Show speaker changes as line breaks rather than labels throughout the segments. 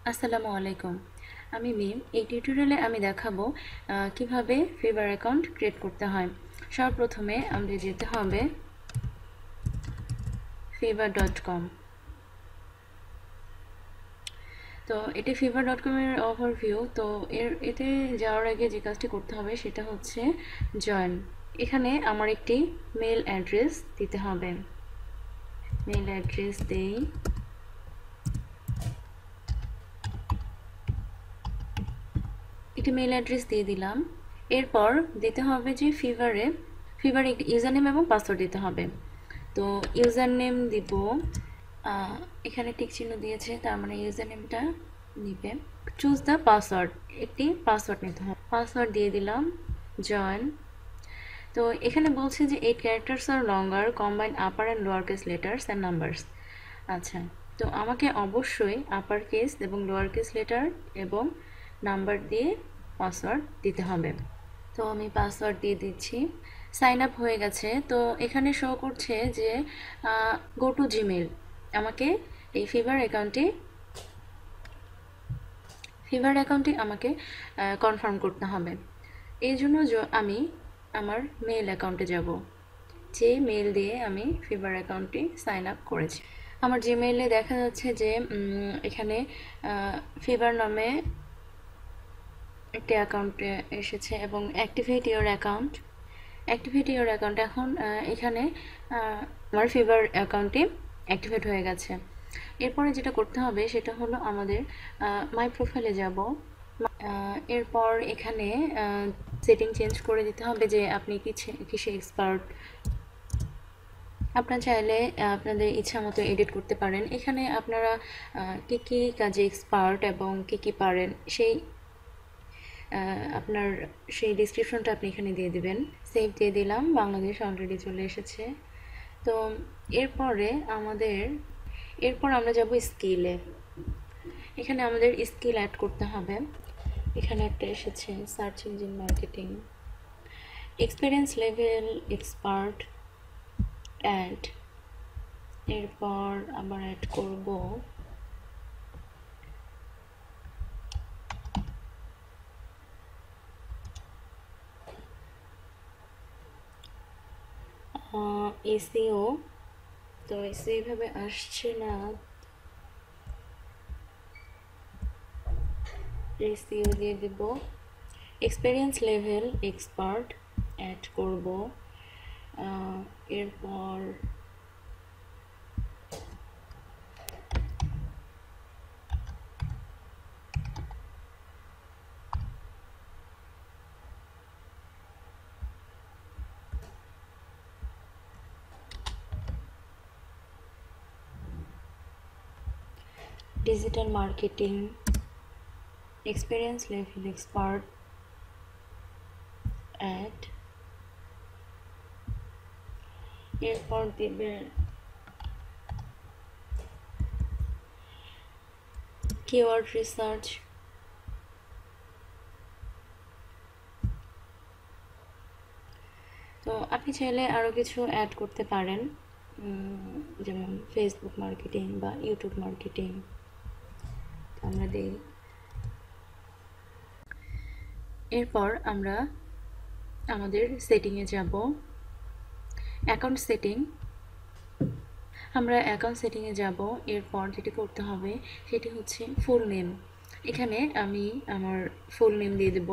আসসালামু আলাইকুম। আমি মিম। এই টিউটোরিয়ালে আমি দেখাবো কিভাবে ফিভার অ্যাকাউন্ট ক্রিয়েট করতে হয়। সর্বপ্রথমে আমাদের যেতে হবে fiverr.com। তো এটি fiverr.com এর ওভারভিউ। তো এতে যাওয়ার আগে যে কাজটি করতে হবে সেটা হচ্ছে জয়েন। এখানে আমার একটি মেল অ্যাড্রেস দিতে হবে। মেল অ্যাড্রেস দেই। একটি মেল অ্যাড্রেস দিয়ে দিলাম। এরপর দিতে হবে যে ফিভারে একটি ইউজার নেম এবং পাসওয়ার্ড দিতে হবে। তো ইউজার নেম দিব, এখানে টিক চিহ্ন দিয়েছে, তার মানে ইউজার নেমটা নিবে। চুজ দ্য পাসওয়ার্ড, একটি পাসওয়ার্ড নিতে হবে। পাসওয়ার্ড দিয়ে দিলাম। জয়েন। তো এখানে বলছে যে 8 characters or longer combine upper and lower case letters and numbers. আচ্ছা, তো আমাকে অবশ্যই আপার কেস এবং লোয়ার কেস লেটার এবং নাম্বার দিয়ে পাসওয়ার্ড দিতে হবে। তো আমি পাসওয়ার্ড দিয়ে দিচ্ছি। সাইন আপ হয়ে গেছে। তো এখানে শো করছে যে গো টু জিমেল। আমাকে এই ফিভার অ্যাকাউন্টটি আমাকে কনফার্ম করতে হবে। এই জন্য আমি আমার মেল অ্যাকাউন্টে যাব, যে মেল দিয়ে আমি ফিভার অ্যাকাউন্টটি সাইন আপ করেছি। আমার জিমেইলে দেখা যাচ্ছে যে এখানে ফিভার নামে একটি অ্যাকাউন্টে এসেছে এবং অ্যাক্টিভেট ইওর অ্যাকাউন্ট। এখন এখানে আমার ফিভার অ্যাকাউন্টটি অ্যাক্টিভেট হয়ে গেছে। এরপরে যেটা করতে হবে সেটা হলো আমাদের মাই প্রোফাইলে যাব। এরপর এখানে সেটিং চেঞ্জ করে দিতে হবে যে আপনি কিসে এক্সপার্ট। আপনারা চাইলে আপনাদের ইচ্ছা মতো এডিট করতে পারেন। এখানে আপনারা কী কী কাজে এক্সপার্ট এবং কী কী পারেন আপনার সেই ডিসক্রিপশনটা আপনি এখানে দিয়ে দিবেন। সেভ দিয়ে দিলাম। বাংলাদেশ অলরেডি চলে এসেছে। তো এরপর আমরা যাব স্কিলে। এখানে আমাদের স্কিল অ্যাড করতে হবে। এখানে একটা এসেছে search engine marketing, experience level expert add. এরপর আবার অ্যাড করব এসইও। তো এসইও এইভাবে আসছে না, এসইও দিয়ে দেব। এক্সপিরিয়েন্স লেভেল এক্সপার্ট অ্যাড করব। এরপর digital marketing experience level expert add. এরপর দেবেন কিওয়ার্ড রিসার্চ। তো আপনি চাইলে আরও কিছু অ্যাড করতে পারেন, যেমন ফেসবুক মার্কেটিং বা ইউটিউব মার্কেটিং। আমরা দিই। এরপর আমরা আমাদের সেটিংয়ে যাব। অ্যাকাউন্ট সেটিংয়ে যাব। এরপর যেটি করতে হবে সেটি হচ্ছে ফুল নেম। এখানে আমি আমার ফুল নেম দিয়ে দেব।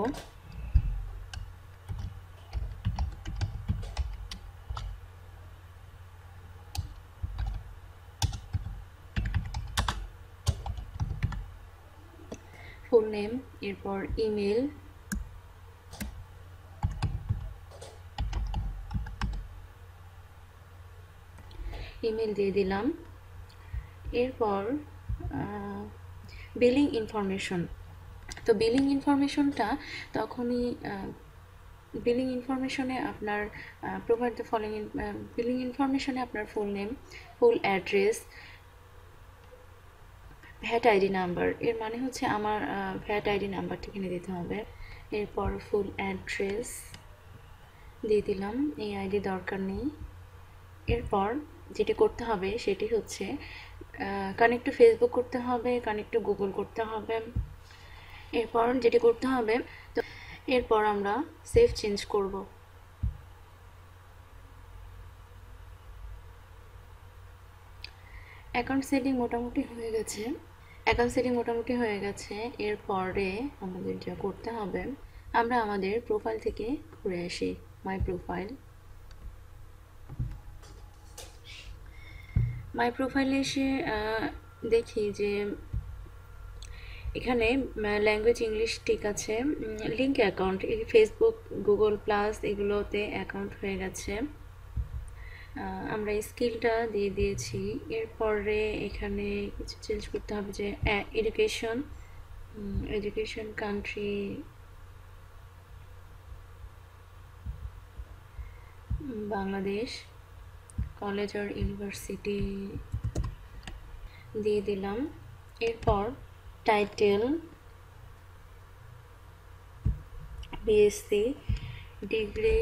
Full name. এরপর ইমেল, দিয়ে দিলাম। এরপর বিলিং ইনফরমেশন। তো বিলিং ইনফরমেশনে আপনার প্রোভাইড দ্য ফলোইং। বিলিং ইনফরমেশনে আপনার full name, full address, VAT ID number. এর মানে হচ্ছে আমার ভ্যাট আইডি নাম্বারটা কিনে দিতে হবে। এরপর ফুল অ্যাড্রেস দিয়ে দিলাম, এই আইডি দরকার নেই। এরপর যেটি করতে হবে সেটি হচ্ছে কানেক্ট টু ফেসবুক করতে হবে, কানেক্ট টু গুগল করতে হবে। এরপর যেটি করতে হবে, তো এরপর আমরা সেভ চেঞ্জ করব। অ্যাকাউন্ট সেটিং মোটামুটি হয়ে গেছে। এরপরে আমাদের যা করতে হবে, আমরা আমাদের প্রোফাইল থেকে ঘুরে আসি, মাই প্রোফাইলে এসে দেখি যে এখানে ল্যাঙ্গুয়েজ ইংলিশ ঠিক আছে, link account, Facebook, Google plus এগুলোতে অ্যাকাউন্ট হয়ে গেছে। আমরা স্কিলটা দিয়ে দিয়েছি। এরপরে এখানে কিছু চেঞ্জ করতে হবে, যে এডুকেশন কান্ট্রি বাংলাদেশ, কলেজ আর ইউনিভার্সিটি দিয়ে দিলাম। এরপর টাইটেল বিএসসি, ডিগ্রি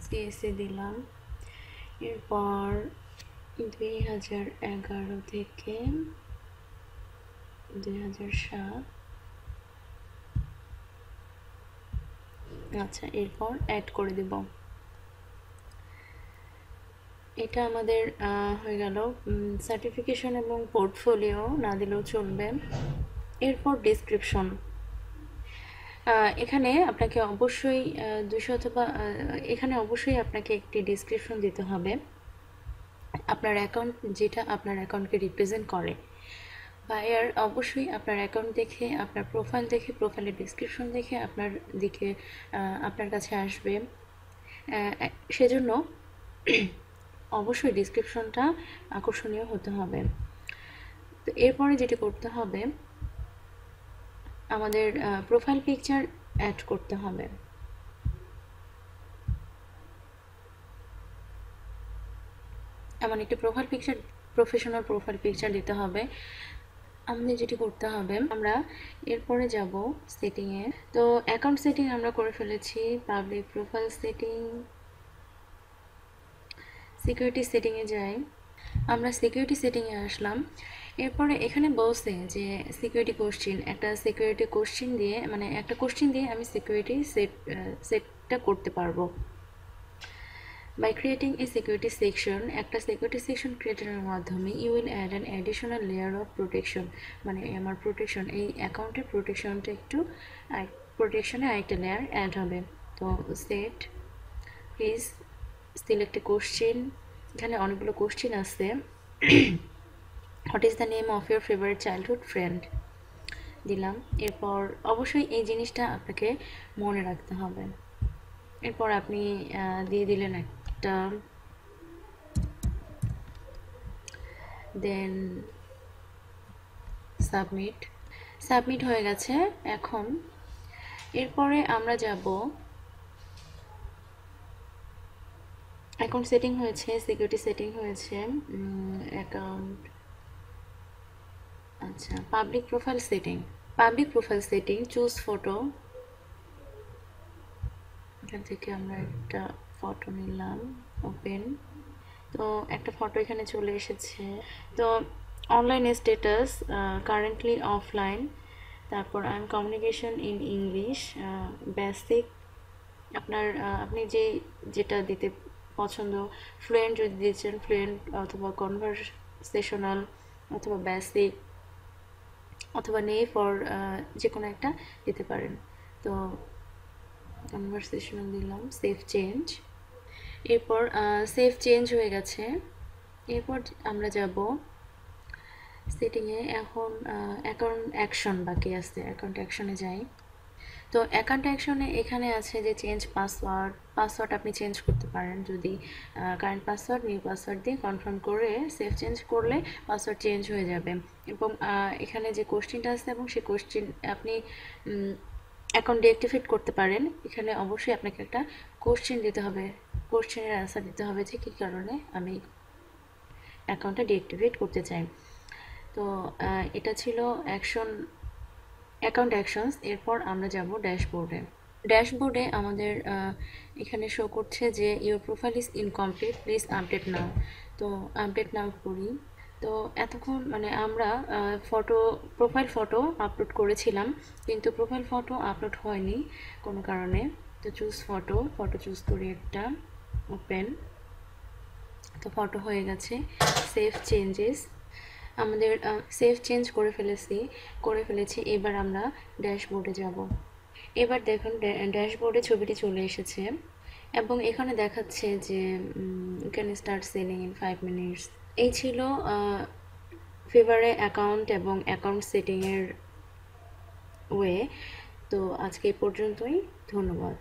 সিএসসি দিলাম। এরপর 2011 থেকে 2007, আচ্ছা, এরপর অ্যাড করে দেব। এটা আমাদের হয়ে গেল। সার্টিফিকেশন এবং পোর্টফোলিও না দিলেও চলবে। এরপর ডিসক্রিপশন, এখানে আপনাকে অবশ্যই 200 অথবা এখানে অবশ্যই আপনাকে একটি ডিসক্রিপশন দিতে হবে, আপনার অ্যাকাউন্ট যেটা আপনার অ্যাকাউন্টকে রিপ্রেজেন্ট করে। বায়ার অবশ্যই আপনার অ্যাকাউন্ট দেখে, আপনার প্রোফাইল দেখে, প্রোফাইলের ডিসক্রিপশন দেখে আপনার দিকে আপনার কাছে আসবে। সেজন্য অবশ্যই ডিসক্রিপশনটা আকর্ষণীয় হতে হবে। তো এরপরে যেটি করতে হবে, আমাদের প্রোফাইল পিকচার অ্যাড করতে হবে। এমন একটি প্রফেশনাল প্রোফাইল পিকচার দিতে হবে। আমাদের যেটি করতে হবে, আমরা এরপরে যাব সেটিংয়ে। তো অ্যাকাউন্ট সেটিং আমরা করে ফেলেছি, পাবলিক প্রোফাইল সেটিং, সিকিউরিটি সেটিংয়ে যাই। আমরা সিকিউরিটি সেটিংয়ে আসলাম। এরপরে এখানে বলছে যে সিকিউরিটি কোশ্চেন, একটা সিকিউরিটি কোশ্চেন দিয়ে, মানে একটা কোশ্চেন দিয়ে আমি সিকিউরিটি সেটটা করতে পারবো। By creating a security section, একটা সিকিউরিটি সেকশন ক্রিয়েটের মাধ্যমে you will add an additional layer of protection, মানে আমার প্রোটেকশন, এই অ্যাকাউন্টের প্রোটেকশনটা একটু প্রোটেকশনে আরেকটা লেয়ার অ্যাড হবে। তো set please select A question, এখানে অনেকগুলো কোশ্চেন আছে। What is the name of your favourite childhood friend দিলাম। এরপর অবশ্যই এই জিনিসটা আপনাকে মনে রাখতে হবে। এরপর আপনি দিয়ে দিলেন একটা, দেন সাবমিট হয়ে গেছে। এখন এরপরে আমরা যাব, অ্যাকাউন্ট সেটিং হয়েছে, সিকিউরিটি সেটিং হয়েছে, অ্যাকাউন্ট, আচ্ছা, public profile setting choose photo, এখান থেকে আমরা একটা ফটো নিলাম, ওপেন। তো একটা ফটো এখানে চলে এসেছে। তো অনলাইন স্ট্যাটাস কারেন্টলি অফলাইন, তারপর I am communication in English, basic, আপনি যেটা দিতে পছন্দ, ফ্লুয়েন্ট যদি দিচ্ছেন ফ্লুয়েন্ট, অথবা কনভারসেশনাল, অথবা বেসিক, অথবা নেই ফর, যে কোনো একটা দিতে পারেন। তো কনভারসেশনাল দিলাম, সেভ চেঞ্জ। এরপর সেভ চেঞ্জ হয়ে গেছে। এরপর আমরা যাব সেটিংয়ে। এখন অ্যাকাউন্ট অ্যাকশন বাকি আছে, অ্যাকাউন্ট অ্যাকশনে যাই। তো অ্যাকাউন্ট অ্যাকশনে এখানে আছে যে চেঞ্জ পাসওয়ার্ড আপনি চেঞ্জ করতে পারেন, যদি কারেন্ট পাসওয়ার্ড নিউ পাসওয়ার্ড দিয়ে কনফার্ম করে সেভ চেঞ্জ করলে পাসওয়ার্ড চেঞ্জ হয়ে যাবে। এবং এখানে যে কোশ্চেনটা আছে, এবং সেই কোশ্চেন আপনি অ্যাকাউন্ট ডিঅ্যাক্টিভেট করতে পারেন। এখানে অবশ্যই আপনাকে একটা কোশ্চেন দিতে হবে, কোশ্চেনের অ্যান্সার দিতে হবে যে কী কারণে আমি অ্যাকাউন্টটা ডিঅ্যাক্টিভেট করতে চাই। তো এটা ছিল অ্যাকাউন্ট অ্যাকশনস। এরপর আমরা যাব ড্যাশবোর্ডে। ড্যাশবোর্ডে আমাদের এখানে শো করছে যে your profile is incomplete, please update নাও। তো আপডেট নাও করি। তো এতক্ষণ মানে আমরা প্রোফাইল ফটো আপলোড করেছিলাম, কিন্তু প্রোফাইল ফটো আপলোড হয়নি কোনো কারণে। তো ফটো চুজ করি একটা, ওপেন। তো ফটো হয়ে গেছে। সেভ চেঞ্জেস, আমাদের সেভ চেঞ্জ করে ফেলেছি। এবার আমরা ড্যাশবোর্ডে যাব। এবার দেখুন ড্যাশবোর্ডে ছবিটি চলে এসেছে এবং এখানে দেখাচ্ছে যে can start selling in 5 minutes. এই ছিল ফিভারে অ্যাকাউন্ট এবং অ্যাকাউন্ট সেটিংয়ের ওয়ে। তো আজকে এই পর্যন্তই, ধন্যবাদ।